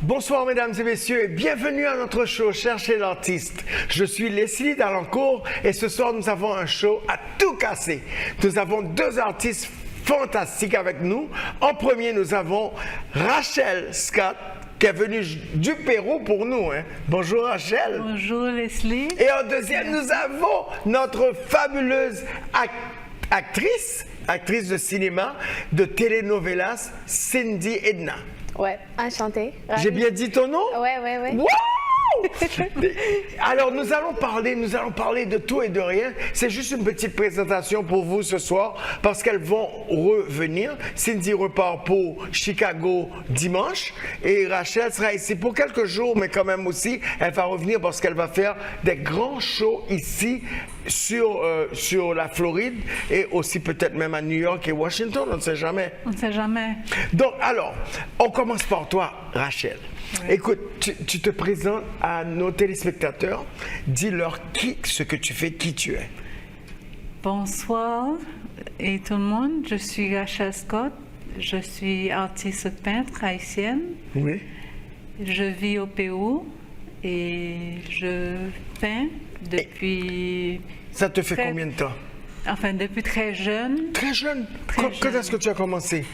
Bonsoir mesdames et messieurs et bienvenue à notre show Cherchez l'artiste. Je suis Leslie Dalancourt et ce soir nous avons un show à tout casser. Nous avons deux artistes fantastiques avec nous. En premier nous avons Rachel Scott qui est venue du Pérou pour nous. Bonjour Rachel. Bonjour Leslie. Et en deuxième nous avons notre fabuleuse actrice de cinéma, de telenovelas, Cindy Edna. Ouais, enchantée. J'ai bien dit ton nom? Ouais. Wow! Alors, nous allons parler de tout et de rien. C'est juste une petite présentation pour vous ce soir parce qu'elles vont revenir. Cindy repart pour Chicago dimanche et Rachel sera ici pour quelques jours, mais quand même aussi, elle va revenir parce qu'elle va faire des grands shows ici sur la Floride et aussi peut-être même à New York et Washington, on ne sait jamais. On ne sait jamais. Donc, alors, on commence par toi, Rachel. Oui. Écoute, tu te présentes à nos téléspectateurs. Dis-leur ce que tu fais, qui tu es. Bonsoir et tout le monde. Je suis Rachel Scott. Je suis artiste peintre haïtienne. Oui. Je vis au Pérou et je peins depuis... Ça te fait combien de temps? Enfin, depuis très jeune. Très jeune? Quand est-ce que tu as commencé?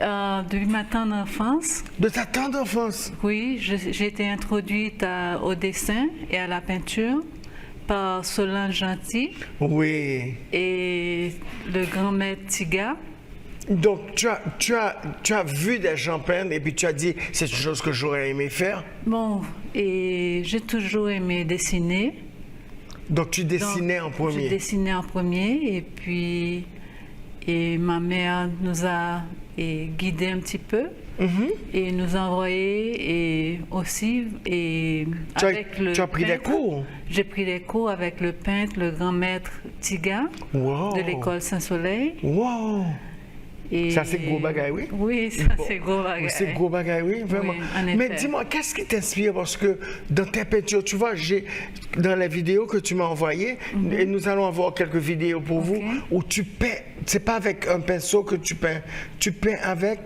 Depuis ma tendre enfance. De ta tendre enfance? Oui, j'ai été introduite au dessin et à la peinture par Solange Gentil. Oui. Et le grand maître Tiga. Donc, tu as vu des gens peindre et puis tu as dit, c'est une chose que j'aurais aimé faire? Bon, et j'ai toujours aimé dessiner. Donc, tu dessinais en premier? Je dessinais en premier et puis ma mère nous a guidés un petit peu et nous a envoyés et aussi tu as pris des cours? J'ai pris des cours avec le peintre, le grand maître Tiga de l'école Saint-Soleil. Wow! Et ça, c'est gros bagaille, oui? Oui, ça, c'est gros bagaille. C'est gros bagaille, oui, vraiment. Oui, mais dis-moi, qu'est-ce qui t'inspire? Parce que dans tes peintures, tu vois, dans la vidéo que tu m'as envoyée, et nous allons avoir quelques vidéos pour vous, où tu peins, c'est pas avec un pinceau que tu peins avec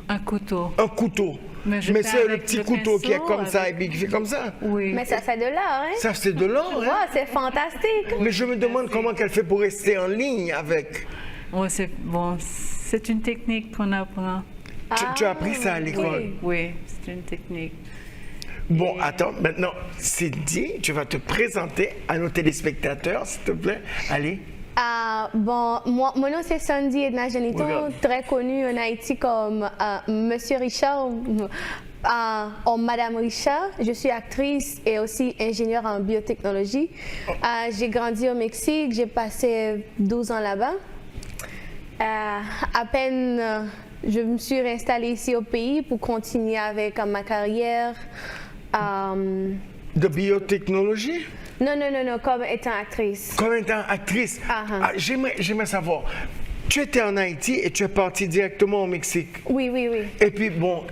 un couteau. Un couteau. Mais c'est le petit couteau qui est comme ça et puis qui fait comme ça. Oui. Mais ça fait de l'art, hein? Ça fait de l'art, hein? Ouais, c'est fantastique. Mais je me demande comment qu'elle fait pour rester en ligne avec. Oh, c'est une technique qu'on apprend. Tu as appris ça à l'école? Oui, c'est une technique. Bon, attends, maintenant, Cindy, tu vas te présenter à nos téléspectateurs, s'il te plaît. Allez. Bon, mon nom c'est Cindy Edna Genito, très connue en Haïti comme Monsieur Richard ou Madame Richard. Je suis actrice et aussi ingénieure en biotechnologie. J'ai grandi au Mexique, j'ai passé 12 ans là-bas. À peine je me suis réinstallée ici au pays pour continuer avec ma carrière. De biotechnologie? Non, comme étant actrice. Comme étant actrice? J'aimerais savoir, tu étais en Haïti et tu es partie directement au Mexique? Oui. Et puis bon,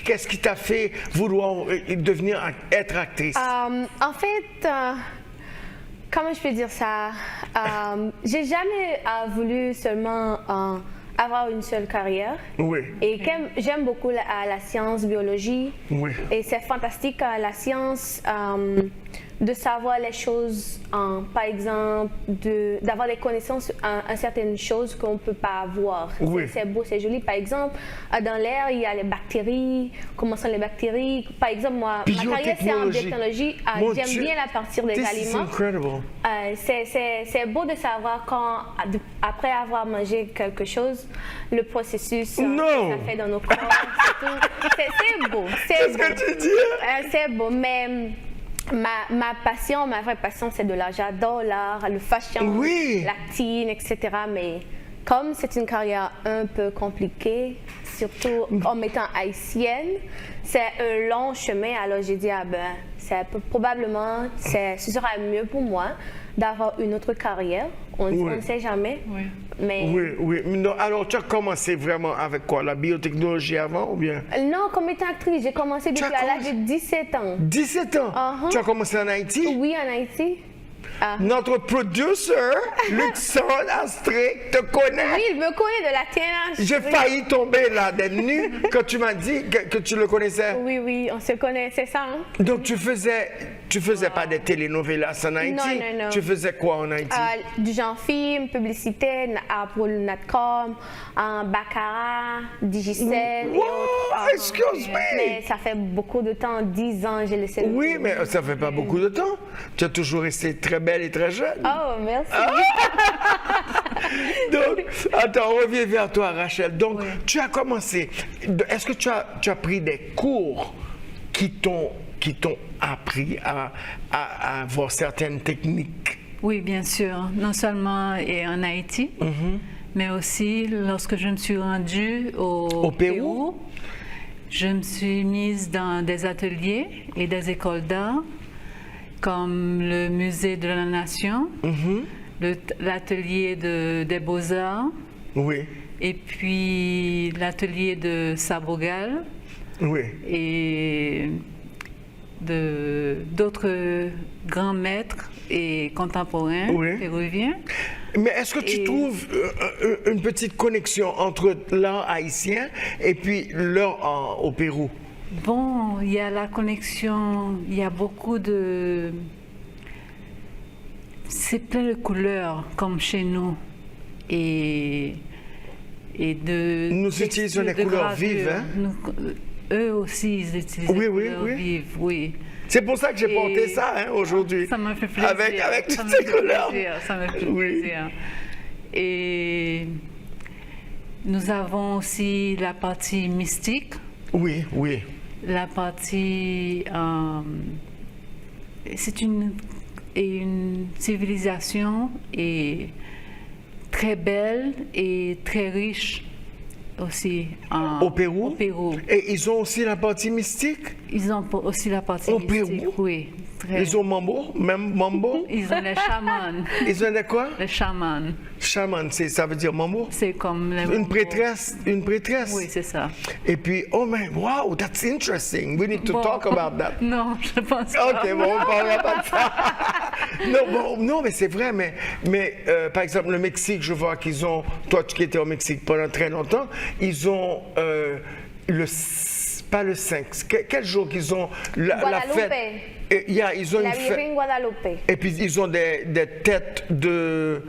qu'est-ce qui t'a fait vouloir être actrice? En fait, comment je peux dire ça? J'ai jamais voulu seulement avoir une seule carrière. Oui. Et j'aime beaucoup la science, biologie. Oui. Et c'est fantastique la science de savoir les choses, par exemple, d'avoir des connaissances à certaines choses qu'on ne peut pas avoir. Oui. C'est beau, c'est joli. Par exemple, dans l'air, il y a les bactéries, comment sont les bactéries. Par exemple, moi, ma carrière, c'est en biotechnologie. J'aime bien la partie des aliments. C'est beau de savoir après avoir mangé quelque chose, le processus que ça fait dans nos corps. C'est beau. Qu'est-ce que tu dis? C'est beau, mais... Ma passion, ma vraie passion, c'est de l'art. J'adore l'art, le fashion, l'acting, etc. Mais comme c'est une carrière un peu compliquée, surtout en étant haïtienne, c'est un long chemin. Alors j'ai dit, probablement, ce sera mieux pour moi d'avoir une autre carrière. On ne sait jamais. Oui. Mais... Oui. Non, alors, tu as commencé vraiment avec quoi? La biotechnologie avant ou bien? Non, comme étant actrice. J'ai commencé depuis l'âge de 17 ans. 17 ans? Tu as commencé en Haïti? Oui, en Haïti. Notre producer, Luxon Astré, te connaît. Oui, il me connaît de la TNH. J'ai failli tomber là des nues quand tu m'as dit que tu le connaissais. Oui, on se connaît, c'est ça. Hein? Donc tu faisais pas des telenovelas en Haïti? Non. Tu faisais quoi en Haïti? Du genre film, publicité, pour le Natcom, Baccarat, Digicel et autres. Excuse me! Mais ça fait beaucoup de temps, 10 ans, j'ai laissé. Oui, mais ça fait pas beaucoup de temps. Tu as toujours resté très belle et très jeune. Oh, merci. Donc, attends, on revient vers toi, Rachel. Donc, tu as commencé. Est-ce que tu as pris des cours qui t'ont appris à avoir certaines techniques? Oui, bien sûr. Non seulement en Haïti, mais aussi lorsque je me suis rendue au Pérou, je me suis mise dans des ateliers et des écoles d'art, comme le Musée de la Nation, l'atelier des Beaux-Arts, oui, et puis l'atelier de Sabogal, oui, et d'autres grands maîtres et contemporains péruviens. Mais est-ce que tu trouves une petite connexion entre l'art haïtien et puis l'art au Pérou? Bon, il y a la connexion, il y a beaucoup de... C'est plein de couleurs, comme chez nous. Et nous utilisons les couleurs vives, hein? Eux aussi, ils utilisent les couleurs vives, oui. C'est pour ça que j'ai porté ça aujourd'hui. Ça m'a fait plaisir. Avec toutes ces couleurs. Ça m'a fait plaisir. Et nous avons aussi la partie mystique. Oui. La partie... c'est une civilisation très belle et très riche aussi. Au Pérou? Au Pérou. Et ils ont aussi la partie mystique? Ils ont aussi la partie mystique. Au Pérou? Oui. Ils ont même mambo? Ils ont les chamans. Ils ont des quoi? Les chamans. Chaman, ça veut dire mambo? C'est comme les une prêtresse? Oui, c'est ça. Et puis, oh man, wow, that's interesting. We need to talk about that. Non, je pense pas. Ok, bon, on ne parlera pas de ça. non, mais c'est vrai, mais par exemple, le Mexique, je vois qu'ils ont, toi qui étais au Mexique pendant très longtemps, ils ont pas le 5, quel jour qu'ils ont la fête? Ils ont la une fête. Guadalupe. Et puis ils ont des têtes de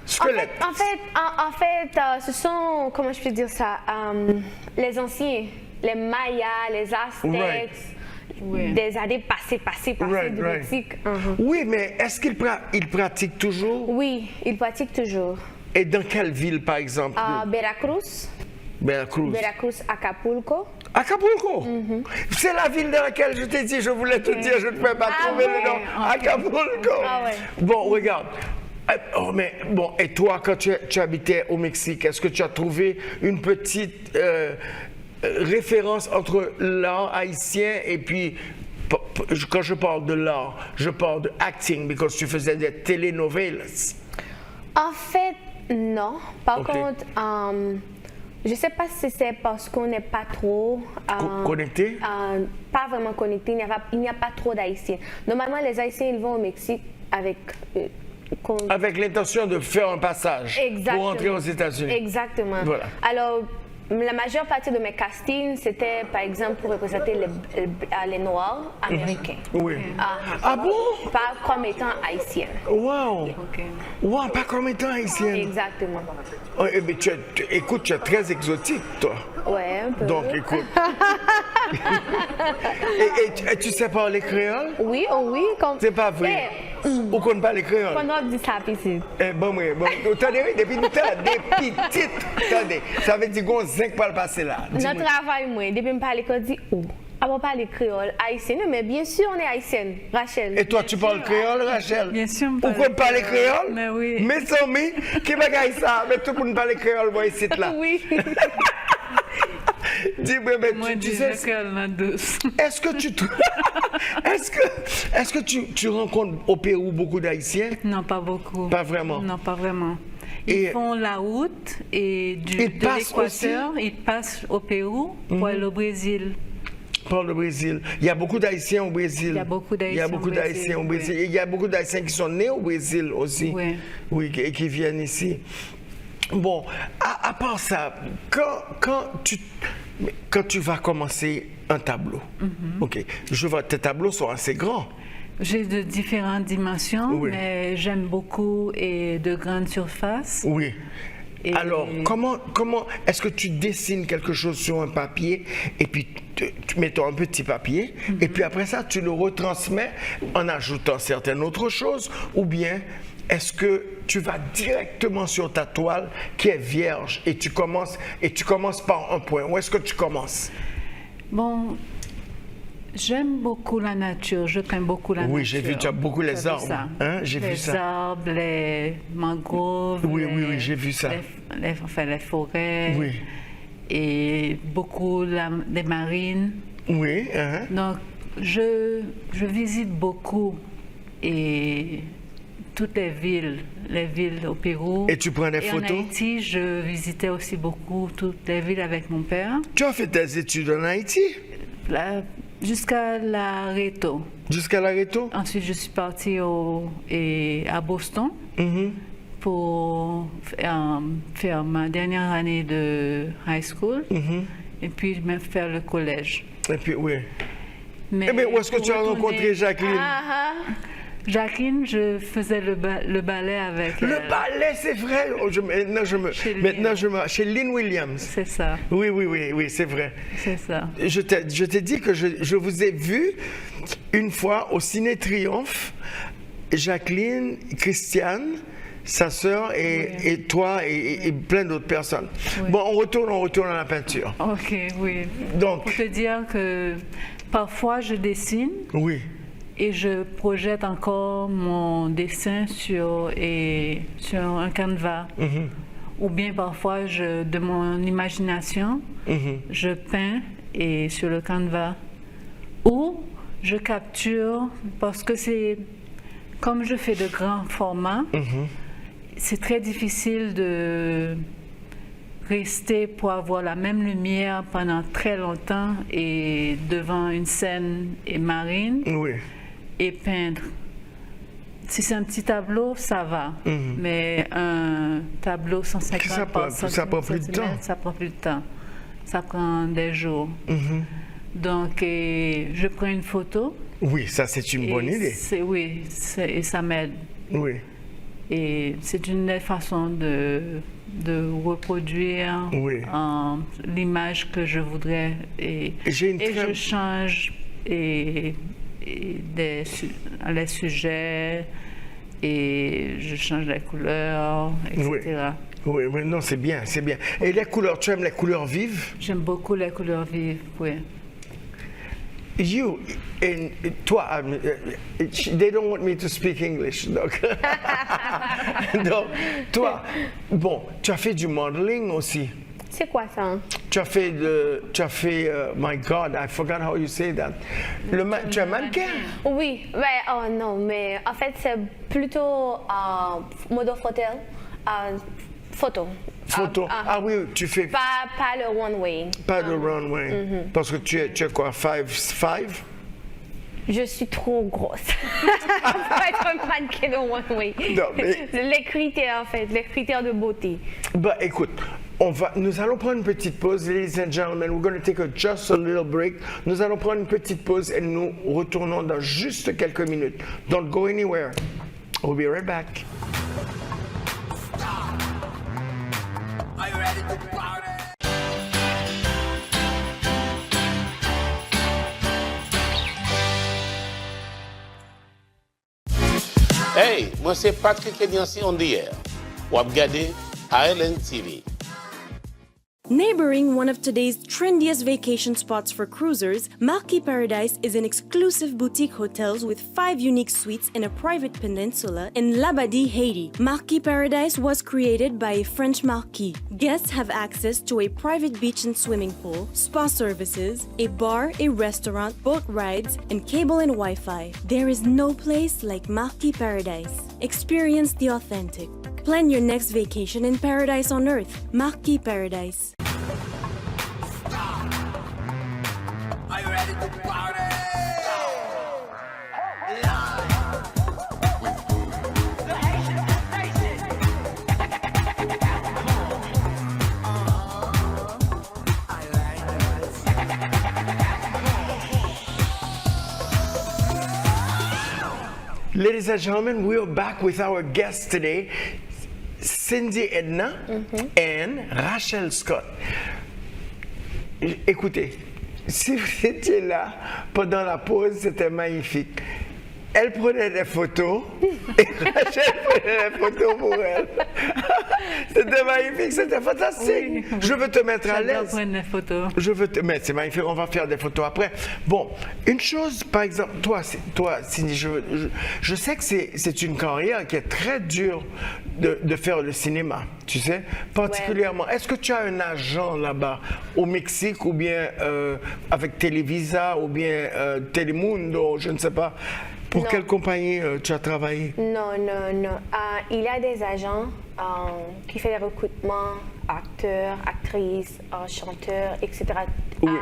squelettes. En fait, ce sont, comment je peux dire ça, les anciens, les Mayas, les Aztèques, des années passées du Mexique. Oui, mais est-ce qu'ils pratiquent toujours? Oui, ils pratiquent toujours. Et dans quelle ville, par exemple? Veracruz. Veracruz, Acapulco. Acapulco? C'est la ville dans laquelle je t'ai dit, je voulais te dire, je ne peux pas trouver le nom. Acapulco. Bon, regarde. Et toi, quand tu habitais au Mexique, est-ce que tu as trouvé une petite référence entre l'art haïtien et puis, quand je parle de l'art, je parle de acting, parce que tu faisais des telenovelas? En fait, non. Par contre, je ne sais pas si c'est parce qu'on n'est pas trop connecté. Pas vraiment connecté. Il n'y a pas trop d'Haïtiens. Normalement, les Haïtiens, ils vont au Mexique avec l'intention de faire un passage pour rentrer aux États-Unis. Exactement. Voilà. Alors, la majeure partie de mes castings, c'était par exemple pour représenter les Noirs américains. Oui. Bon? Pas comme étant haïtienne. Wow. Wow, pas comme étant haïtienne. Exactement. Mais écoute, tu es très exotique, toi. Ouais, un peu. Donc, écoute. et tu sais parler créole? Oui, C'est pas vrai. Ou qu'on ne parle créole? Qu'on a dit ça, ici. Bon, attendez, depuis nous sommes des petites. Attendez, ça veut dire qu'on zinc pas le passer là. Notre travail, moi, depuis que je parle créole, je dis où? On parle créole, haïtienne, mais bien sûr, on est haïtienne, Rachel. Et toi, tu parles créole, Rachel? Bien sûr, ou qu'on parle créole? Mais oui. Mes amis, qui bagaille ça? Mais tout le monde parle créole, moi, ici, là. Oui. Dis-moi, mais tu sais. Est-ce que tu rencontres au Pérou beaucoup d'Haïtiens? Non, pas beaucoup. Pas vraiment? Non, pas vraiment. Ils font la route et de l'Équateur, ils passent au Pérou pour aller au Brésil. Parle le Brésil. Il y a beaucoup d'Haïtiens au Brésil. Il y a beaucoup d'Haïtiens au Brésil. Oui. Il y a beaucoup d'Haïtiens qui sont nés au Brésil aussi. Oui. Oui, qui viennent ici. Bon, à part ça, quand tu vas commencer un tableau, ok, je vois tes tableaux sont assez grands. J'ai de différentes dimensions, Oui. mais j'aime beaucoup et de grandes surfaces. Oui. Et- Alors, comment est-ce que tu dessines quelque chose sur un papier et puis tu mets un petit papier et puis après ça, tu le retransmets en ajoutant certaines autres choses ou bien est-ce que tu vas directement sur ta toile qui est vierge et tu commences par un point? Où est-ce que tu commences? Bon, j'aime beaucoup la nature, je peins beaucoup la nature. Oui, j'ai vu, tu as beaucoup les J'ai vu arbres, ça. hein, j'ai vu ça. Les arbres, les mangroves. Oui, j'ai vu ça. Les forêts. Oui. Et beaucoup des marines. Oui, hein? Donc, je visite beaucoup et toutes les villes au Pérou. Et tu prends des photos? En Haïti, je visitais aussi beaucoup toutes les villes avec mon père. Tu as fait tes études en Haïti? Jusqu'à l'Areto. Jusqu'à l'Areto? Ensuite, je suis partie à Boston pour faire ma dernière année de high school et puis même faire le collège. Et puis, oui. Mais Eh bien, où est-ce que pour tu as retourner- rencontré Jacqueline? Jacqueline, je faisais le ballet avec Le elle. ballet, c'est vrai. Chez Lynn Williams. C'est ça, Oui, c'est vrai. c'est ça. Je t'ai dit que je vous ai vu une fois au Ciné Triomphe, Jacqueline, Christiane, sa sœur et toi et plein d'autres personnes. Oui. Bon, on retourne à la peinture. Ok, oui. Donc, Pour te dire que parfois je dessine oui, et je projette encore mon dessin sur un canevas. Ou bien parfois, de mon imagination, je peins et sur le canevas. Ou je capture, parce que comme je fais de grands formats, c'est très difficile de rester pour avoir la même lumière pendant très longtemps et devant une scène marine oui. et peindre. Si c'est un petit tableau, ça va. Mais un tableau 150 par ça prend plus de centimètre, temps. ça prend plus de temps. Ça prend des jours. Donc, je prends une photo. Oui, ça c'est une bonne idée. Et ça m'aide. Oui. Et c'est une des façons de reproduire l'image que je voudrais. Et je change les sujets, et je change les couleurs, etc. Oui, non, c'est bien, c'est bien. Et les couleurs, tu aimes les couleurs vives? J'aime beaucoup les couleurs vives, oui. Toi, they don't want me to speak English, donc. Donc, toi, bon, tu as fait du modeling aussi. C'est quoi ça? Tu as fait, my God, I forgot how you say that. Tu es mannequin? Oui, mais en fait c'est plutôt model photo. Photo. Oui, tu fais. Pas le runway. Pas de runway. Parce que tu es quoi, 5'5"? Je suis trop grosse pour être un mannequin de runway. Non, mais... Les critères, en fait, les critères de beauté. Bah, écoute, nous allons prendre une petite pause, ladies and gentlemen. We're going to take just a little break. Nous allons prendre une petite pause et nous retournons dans juste quelques minutes. Don't go anywhere. We'll be right back. Are you ready to party? Hey, moi c'est Patrick Ediansi on the air. Ou ap gade Island TV. Neighboring one of today's trendiest vacation spots for cruisers, Marquis Paradise is an exclusive boutique hotel with 5 unique suites in a private peninsula in Labadie, Haiti. Marquis Paradise was created by a French marquis. Guests have access to a private beach and swimming pool, spa services, a bar, a restaurant, boat rides, and cable and Wi-Fi. There is no place like Marquis Paradise. Experience the authentic. Plan your next vacation in paradise on earth. Marquis Paradise. Are you ready to party? The Haitian Nation. I like that. Ladies and gentlemen, we are back with our guest today, Cindy Edna and Rachel Scott. Écoutez, si vous étiez là pendant la pause, c'était magnifique. Elle prenait des photos et Rachel prenait des photos pour elle. C'était magnifique, c'était fantastique. Oui. Je veux te mettre à J'adore l'aise. prendre des photos. Mais c'est magnifique, on va faire des photos après. Bon, une chose, par exemple, toi Cindy, je sais que c'est une carrière qui est très dure de faire le cinéma, tu sais, particulièrement. Est-ce que tu as un agent là-bas au Mexique ou bien avec Televisa ou bien Telemundo, je ne sais pas. Pour Non. quelle compagnie tu as travaillé? Non. Il y a des agents qui font des recrutements, acteurs, actrices, chanteurs, etc. Oui.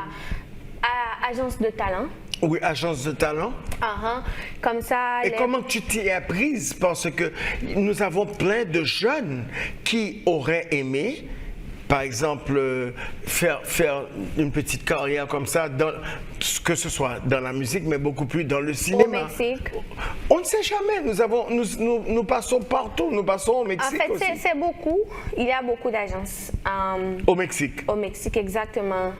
Agence de talent. Oui, agence de talent. Comme ça. Et comment tu t'y es prise? Parce que nous avons plein de jeunes qui auraient aimé, par exemple, faire une petite carrière comme ça, que ce soit dans la musique, mais beaucoup plus dans le cinéma. Au Mexique. On ne sait jamais. Nous passons partout. Nous passons au En Mexique fait, aussi. c'est beaucoup. Il y a beaucoup d'agences. Au Mexique. Au Mexique, exactement.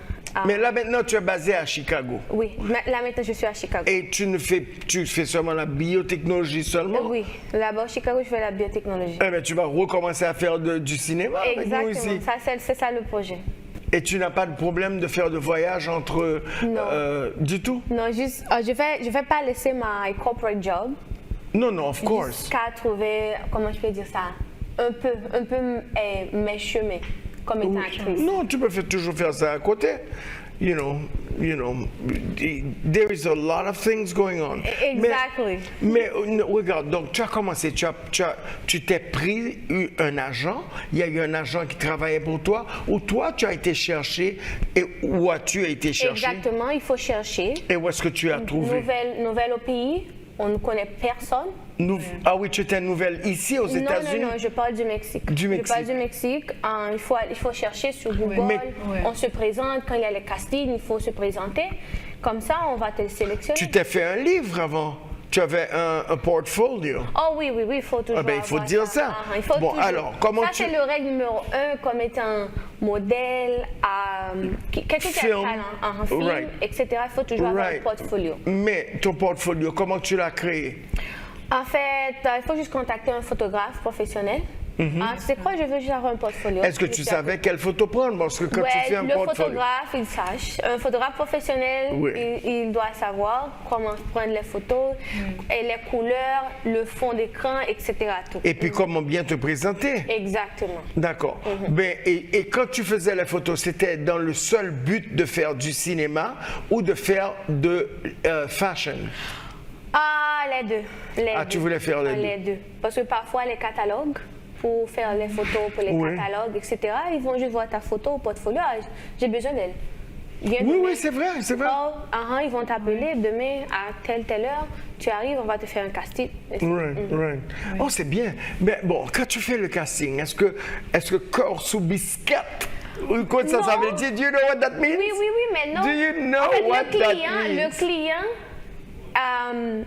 Mais là, maintenant, tu es basé à Chicago. Oui, là maintenant, je suis à Chicago. Et tu fais seulement la biotechnologie seulement? Oui, là-bas, au Chicago, je fais la biotechnologie. Eh bien, tu vas recommencer à faire du cinéma avec nous Exactement, ici. c'est ça le projet. Et tu n'as pas de problème de faire de voyage entre... Non. Du tout? Non, juste, je vais pas laisser ma corporate job Non, of course. jusqu'à trouver, comment je peux dire ça, un peu mes chemins comme étant actrice. Non, tu peux toujours faire ça à côté. You know, there is a lot of things going on. Exactly. Mais regarde, donc tu as commencé, tu t'es pris un agent, il y a eu un agent qui travaillait pour toi, ou toi tu as été chercher, et où as-tu été chercher? Exactement, il faut chercher. Et où est-ce que tu as trouvé? Nouvelle au pays, on ne connaît personne. Ah oui, tu étais nouvelle ici aux États-Unis? Non, je parle du Mexique. Du Je Mexique. parle du Mexique. Il faut chercher sur Google. On se présente. Quand il y a les castings, il faut se présenter. Comme ça, on va te sélectionner. Tu t'es fait un livre avant? Tu avais un portfolio? Oh oui, il faut toujours. Ah ben, il faut avoir dire ça. Il faut Bon, toujours. alors, comment ça, tu... c'est le règle numéro 1 comme étant modèle, quelqu'un qui a Film. talent, film, Right. etc. Il faut toujours avoir un portfolio. Mais ton portfolio, comment tu l'as créé? En fait, il faut juste contacter un photographe professionnel. Tu sais quoi, je veux juste avoir un portfolio. Est-ce que tu savais quelle photo prendre? Parce que quand tu fais un le portfolio... photographe, il sache. Un photographe professionnel, Oui. il doit savoir comment prendre les photos, et les couleurs, le fond d'écran, etc. Tout. Et puis comment bien te présenter? Exactement. D'accord. Ben, et quand tu faisais les photos, c'était dans le seul but de faire du cinéma ou de faire de fashion? Ah, les deux. Tu voulais faire les deux? Les deux. Parce que parfois, les catalogues, pour faire les photos pour les catalogues, etc., ils vont juste voir ta photo au portfolio. Ah, j'ai besoin d'elle. Oui, c'est vrai. Ils vont t'appeler demain à telle heure. Tu arrives, on va te faire un casting. Right. Oh, c'est bien. Mais bon, quand tu fais le casting, est-ce que corps sous biscuit? Quoi ça veut dire? Do you know what that means? Oui, mais non. Do you know en fait, what that le means? client,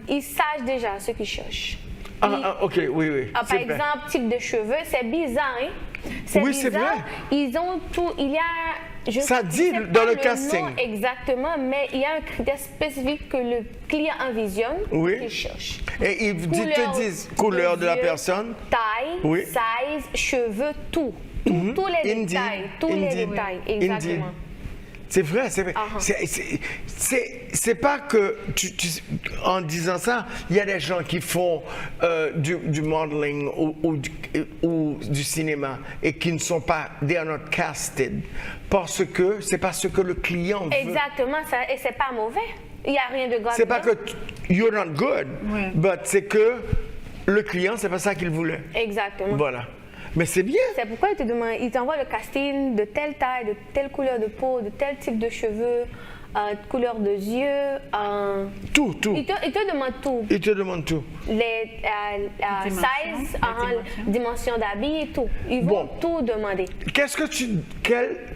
il sache déjà ce qu'il cherche. Ok, oui. Par exemple, type de cheveux, c'est bizarre, hein? Oui, c'est vrai. Ils ont tout, il y a... Ça dit dans le casting. Nom exactement, mais il y a un critère spécifique que le client envisionne qu'il cherche. Et ils te disent couleur de la personne, taille, size, cheveux, tout. Tous les détails. Exactement. C'est vrai. C'est pas que en disant ça, il y a des gens qui font du modeling ou du cinéma et qui ne sont pas, they are not casted parce que c'est pas ce que le client veut. Exactement, et c'est pas mauvais. Il n'y a rien de grave. C'est pas que you're not good, but c'est que le client, c'est pas ça qu'il voulait. Exactement. Voilà. Mais c'est bien. C'est pourquoi il t'envoie le casting de telle taille, de telle couleur de peau, de tel type de cheveux. couleur de yeux. Tout. Il te demande tout. Il te demande tout. Les size, dimension d'habits et tout. Ils vont Bon. tout demander.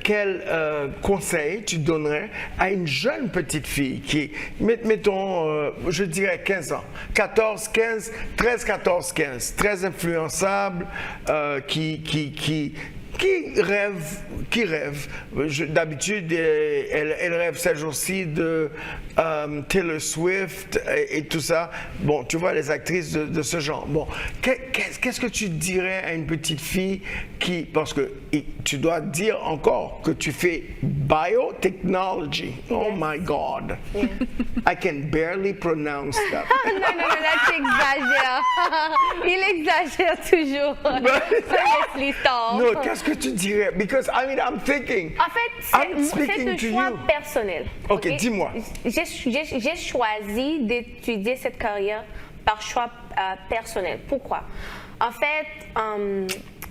Quel conseil tu donnerais à une jeune petite fille qui, mettons, je dirais 15 ans, 14, 15, 13, 14, 15, très influençable, qui rêve. D'habitude, elle rêve ces jours-ci de Taylor Swift et tout ça. Bon, tu vois, les actrices de ce genre. Bon, qu'est-ce que tu dirais à une petite fille qui, parce que tu dois dire encore que tu fais biotechnology. Oh my God. Yeah. I can barely pronounce that. Non, là tu exagères. Il exagère toujours. Laisse-les tard. Non, qu'est-ce que tu dirais? Because I mean, I'm thinking. En fait, I'm c'est speaking un to choix you. personnel. Ok, dis-moi. J'ai choisi d'étudier cette carrière par choix personnel. Pourquoi? En fait,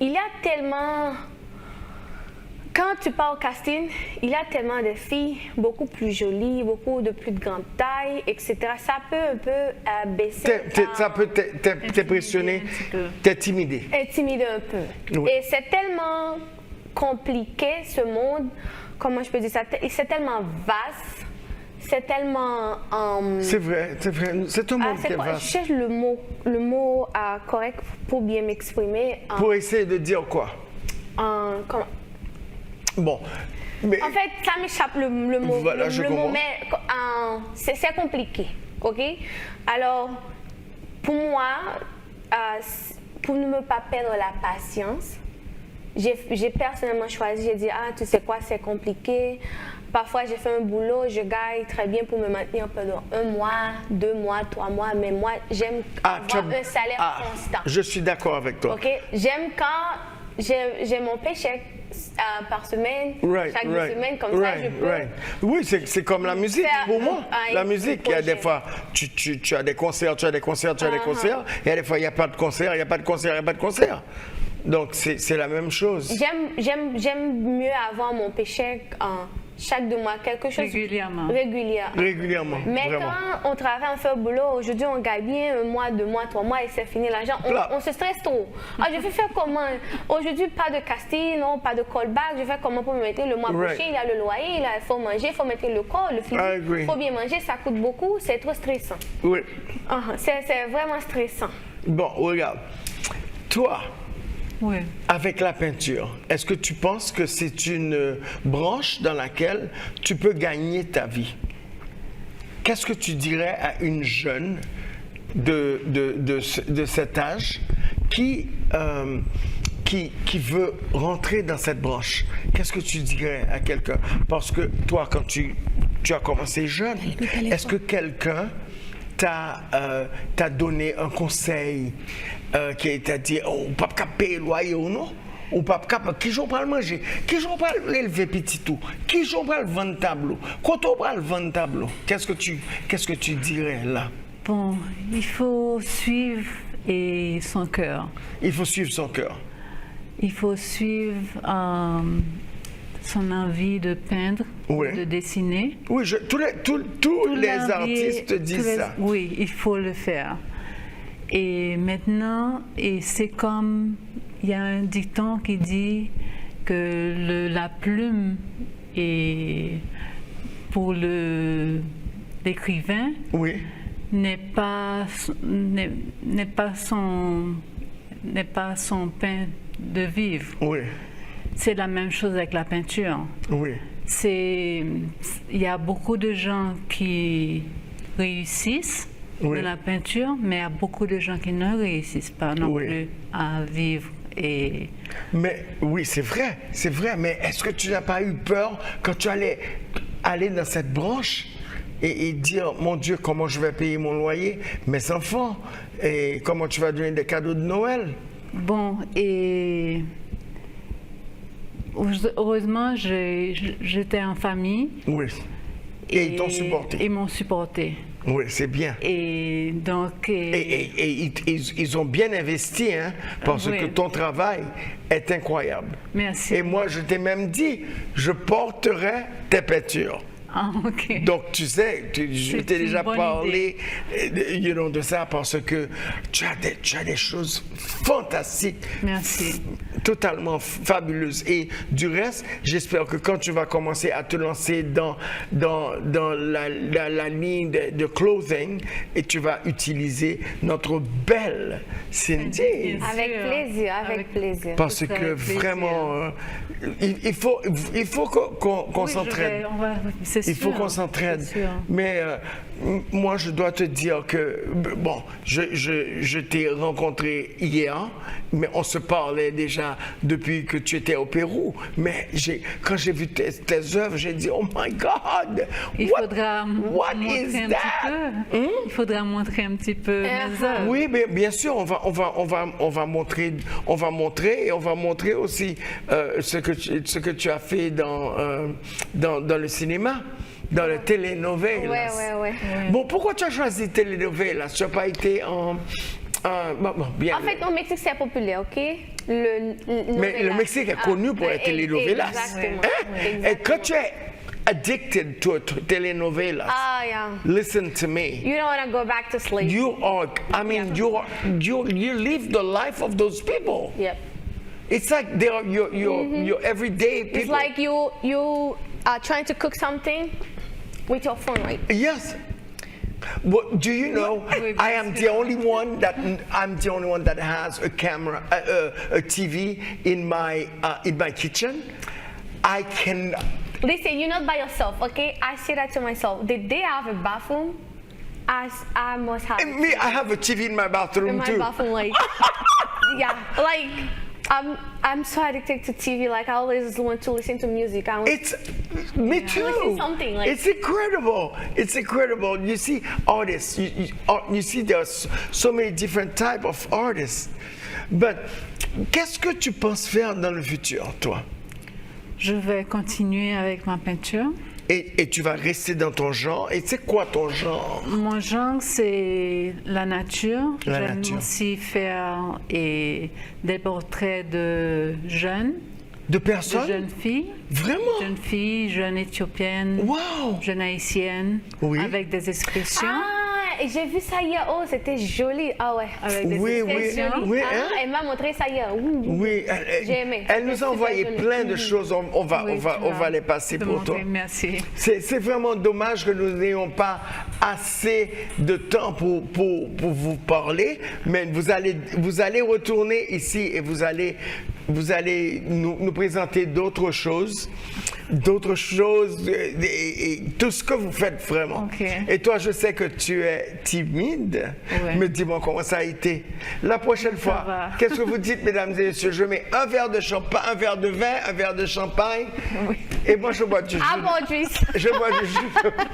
il y a tellement... Quand tu pars au casting, il y a tellement de filles beaucoup plus jolies, beaucoup de plus grande taille, etc. Ça peut un peu baisser... Ça peut t'impressionner, un petit peu. t'intimider. Intimider un peu. Oui. Et c'est tellement compliqué, ce monde, comment je peux dire ça, c'est tellement vaste, c'est tellement... C'est vrai, c'est un monde qui est Je vaste. cherche le mot correct pour bien m'exprimer. Pour essayer de dire quoi? Bon, mais En fait, ça m'échappe le mot. Voilà, je le mot, comprends. mais c'est compliqué, ok? Alors, pour moi, pour ne me pas perdre la patience, j'ai personnellement choisi, j'ai dit, tu sais quoi, c'est compliqué. Parfois, j'ai fait un boulot, je gagne très bien pour me maintenir pendant 1 mois, 2 mois, 3 mois, mais moi, j'aime avoir un salaire constant. Je suis d'accord avec toi. Ok, j'aime quand j'ai mon paycheck par semaine, chaque 2 semaines, comme ça je peux. Oui, c'est comme la musique faire pour moi. La un musique, il y a des projet. fois, tu as des concerts, il y a des concerts, et il y a des fois, il n'y a pas de concert, il n'y a pas de concert, il n'y a pas de concert. Donc, c'est la même chose. J'aime mieux avoir mon paycheck chaque 2 mois, quelque chose Régulièrement. Régulièrement, Mais vraiment. quand on travaille, on fait le boulot, aujourd'hui on gagne bien 1 mois, 2 mois, 3 mois et c'est fini l'argent, on se stresse trop. Je vais faire comment? Aujourd'hui, pas de casting, non, pas de callback, je vais faire comment pour me mettre le mois prochain, il y a le loyer, il faut manger, il faut mettre le corps, le physique, il faut bien manger, ça coûte beaucoup, c'est trop stressant. Oui. C'est vraiment stressant. Bon, regarde. Toi, Oui. avec la peinture, est-ce que tu penses que c'est une branche dans laquelle tu peux gagner ta vie? Qu'est-ce que tu dirais à une jeune de cet âge qui veut rentrer dans cette branche? Qu'est-ce que tu dirais à quelqu'un? Parce que toi, quand tu as commencé jeune, est-ce que quelqu'un t'a donné un conseil qui t'a dit oh, pas payer le loyer ou non? Ou pas qui j'en parle manger? Qui j'en parle l'élever petit tout? Qui j'en parle vendre tableau? Quand on parle vendre tableau, qu'est-ce que tu dirais là? Bon, il faut suivre son cœur. Il faut suivre son cœur. Il faut suivre son envie de peindre, Oui. de dessiner. Oui, tous les artistes disent ça. Oui, il faut le faire. Et maintenant, c'est comme, il y a un dicton qui dit que la plume est pour l'écrivain Oui. n'est pas son pain de vivre. Oui. C'est la même chose avec la peinture. Oui. Il y a beaucoup de gens qui réussissent Oui. dans la peinture, mais il y a beaucoup de gens qui ne réussissent pas non Oui. plus à vivre. Mais oui, c'est vrai, mais est-ce que tu n'as pas eu peur quand tu allais aller dans cette branche et dire, mon Dieu, comment je vais payer mon loyer, mes enfants, et comment tu vas donner des cadeaux de Noël? Bon, et heureusement, j'étais en famille. Oui. Et ils t'ont supporté. Ils m'ont supporté. Oui, c'est bien. Et donc... Et ils ont bien investi, hein, parce Oui. que ton travail est incroyable. Merci. Et moi, je t'ai même dit, je porterai tes peintures. Ah, OK. Donc, tu sais, je t'ai une déjà bonne parlé de ça parce que tu as des choses fantastiques. Merci. Totalement fabuleuses. Et du reste, j'espère que quand tu vas commencer à te lancer dans la ligne de clothing, et tu vas utiliser notre belle Cindy. Avec plaisir, avec plaisir. Parce Avec que plaisir. vraiment, il faut qu'on Oui, s'entraide. c'est Il faut sûr, qu'on s'entraide. c'est sûr. Mais moi, je dois te dire que, bon, je t'ai rencontré hier, mais on se parlait déjà depuis que tu étais au Pérou. Mais quand j'ai vu tes œuvres, j'ai dit, oh my God! Il faudra what montrer is un that? petit peu. Il faudra montrer un petit peu mes œuvres. Oui, mais bien sûr, on va montrer et on va montrer aussi ce que tu as fait dans le cinéma, dans le telenovelas. Ouais. Bon, pourquoi tu as choisi telenovelas? Tu n'as pas été en bien. En fait, au Mexique, c'est populaire, OK? Mais le Mexique est connu pour les telenovelas. Exactement. Hein? Et quand tu es addicted to telenovelas, Yeah. listen to me. You don't want to go back to sleep. You live the life of those people. Yep. It's like they are your everyday people. It's like you are trying to cook something with your phone, right? Yes. Well, do you know I am the only one that has a camera, a TV in my kitchen. I can. Listen, you're not by yourself, okay? I say that to myself. The day I have a bathroom, I must have Me, I have a TV in my bathroom in my too. bathroom, like yeah, like I'm so addicted to TV. Like I always want to listen to music. It's me too. Listen something, like- It's incredible. It's incredible. You see artists. You see there's so many different type of artists. But qu'est-ce que tu penses faire dans le futur, toi? Je vais continuer avec ma peinture. Et tu vas rester dans ton genre. Et c'est quoi ton genre? Mon genre, c'est la nature. La J'aime nature. aussi faire des portraits de jeunes, De de personnes? jeunes filles. Vraiment? Jeunes filles, jeunes éthiopiennes, Wow! jeunes haïtiennes, Oui. avec des expressions. Ah, j'ai vu ça hier. Oh, c'était joli. Ah ouais. Avec des Oui, oui, expressions. oui. Ah, Hein? elle m'a montré ça hier. Oui, J'ai aimé. elle nous a C'était envoyé joli. plein de choses. On va les passer De pour montrer, toi. merci. C'est vraiment dommage que nous n'ayons pas assez de temps pour vous parler, mais vous allez retourner ici et vous allez nous présenter d'autres choses, et tout ce que vous faites vraiment. Ok. Et toi, je sais que tu es timide, Ouais. mais dis-moi comment ça a été. La prochaine fois, va. qu'est-ce que vous dites, mesdames et messieurs? Je mets un verre de champagne, un verre de vin, un verre de champagne, et moi je bois du jus. Apple juice. Je bois du jus de pomme.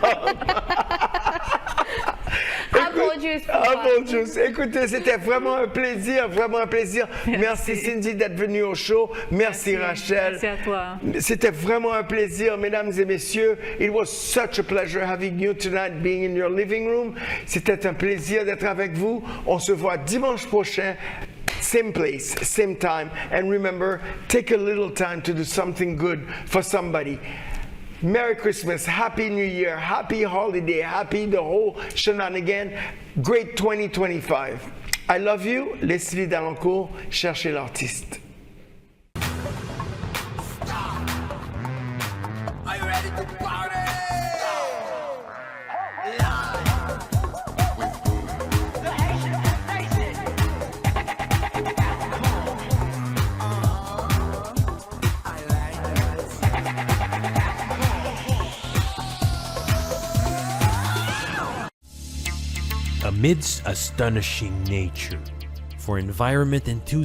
Apple juice. Apple juice. Écoutez, c'était vraiment un plaisir, vraiment un plaisir. Merci Cindy d'être venue au show. Merci Rachel. Merci à toi. C'était vraiment un plaisir, mesdames et messieurs. It was such a pleasure having you tonight, being in your living room. C'était un plaisir d'être avec vous. On se voit dimanche prochain. Same place, same time. And remember, take a little time to do something good for somebody. Merry Christmas, Happy New Year, Happy Holiday, Happy the whole shenanigan. Great 2025. I love you. Leslie Dalancourt, cherchez l'artiste. Are you ready to party? The Haitian nation. I like this. Amidst astonishing nature, for environment enthusiasts,